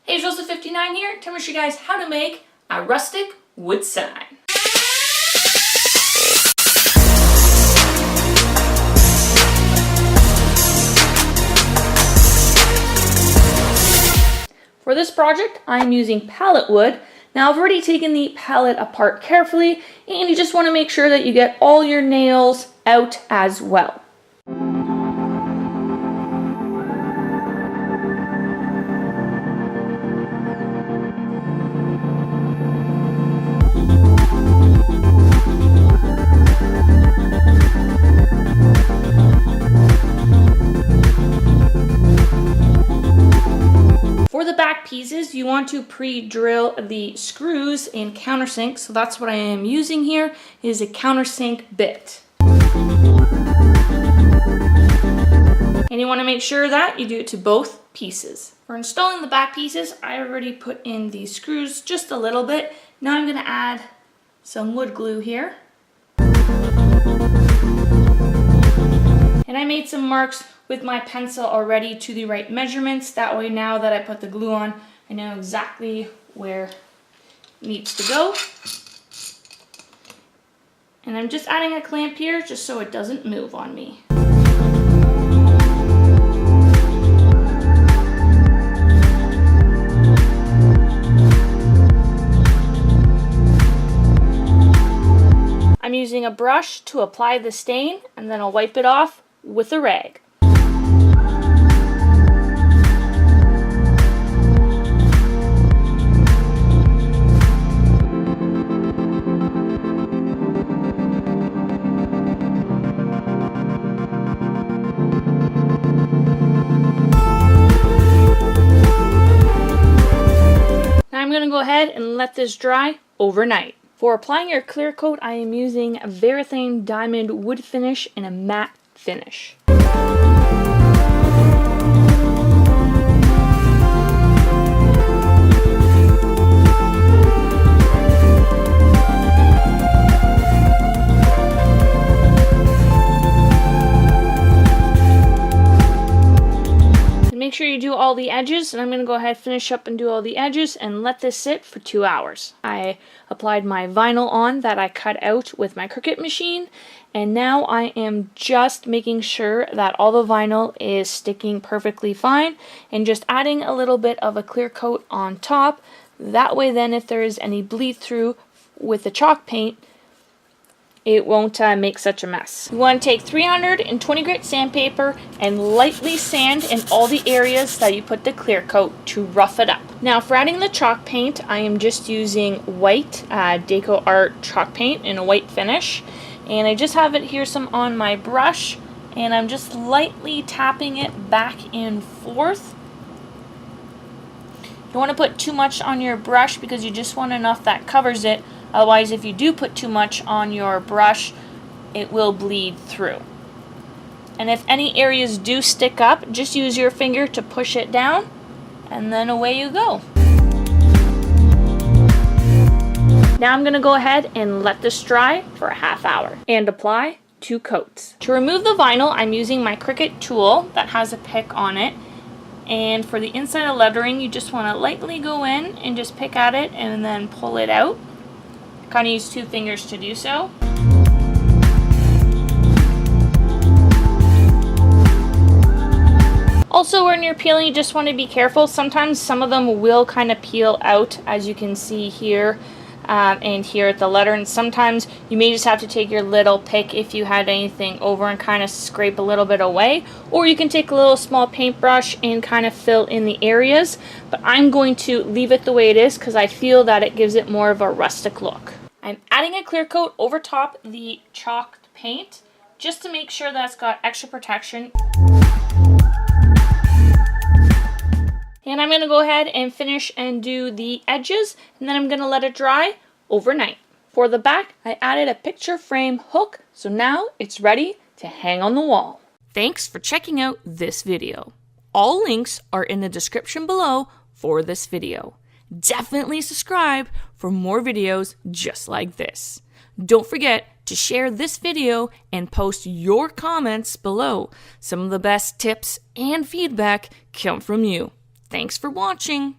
Hey, Joseph59 here, to show you guys how to make a rustic wood sign. For this project, I'm using pallet wood. Now I've already taken the pallet apart carefully, and you just want to make sure that you get all your nails out as well. For the back pieces, you want to pre-drill the screws and countersink, so that's what I am using here, is a countersink bit. And you want to make sure that you do it to both pieces. For installing the back pieces, I already put in the screws just a little bit. Now I'm going to add some wood glue here. And I made some marks with my pencil already to the right measurements. That way, now that I put the glue on, I know exactly where it needs to go. And I'm just adding a clamp here just so it doesn't move on me. I'm using a brush to apply the stain, and then I'll wipe it off with a rag. Now I'm going to go ahead and let this dry overnight. For applying your clear coat, I am using a Varathane Diamond Wood Finish in a matte finish. Make sure you do all the edges, and I'm going to go ahead, finish up and do all the edges and let this sit for 2 hours. I applied my vinyl on that I cut out with my Cricut machine, and now I am just making sure that all the vinyl is sticking perfectly fine and just adding a little bit of a clear coat on top. That way then if there is any bleed through with the chalk paint, it won't make such a mess. You want to take 320 grit sandpaper and lightly sand in all the areas that you put the clear coat to rough it up. Now for adding the chalk paint, I am just using white Deco Art chalk paint in a white finish. And I just have it here some on my brush, and I'm just lightly tapping it back and forth. You don't want to put too much on your brush because you just want enough that covers it. Otherwise, if you do put too much on your brush, it will bleed through. And if any areas do stick up, just use your finger to push it down, and then away you go. Now I'm going to go ahead and let this dry for a half hour and apply 2 coats. To remove the vinyl, I'm using my Cricut tool that has a pick on it. And for the inside of lettering, you just want to lightly go in and just pick at it and then pull it out. Kind of use 2 fingers to do so. Also, when you're peeling, you just want to be careful. Sometimes some of them will kind of peel out, as you can see here and here at the letter. And sometimes you may just have to take your little pick if you had anything over and kind of scrape a little bit away. Or you can take a little small paintbrush and kind of fill in the areas. But I'm going to leave it the way it is because I feel that it gives it more of a rustic look. I'm adding a clear coat over top the chalked paint just to make sure that it's got extra protection. And I'm going to go ahead and finish and do the edges, and then I'm going to let it dry overnight. For the back, I added a picture frame hook, so now it's ready to hang on the wall. Thanks for checking out this video. All links are in the description below for this video. Definitely subscribe for more videos just like this. Don't forget to share this video and post your comments below. Some of the best tips and feedback come from you. Thanks for watching.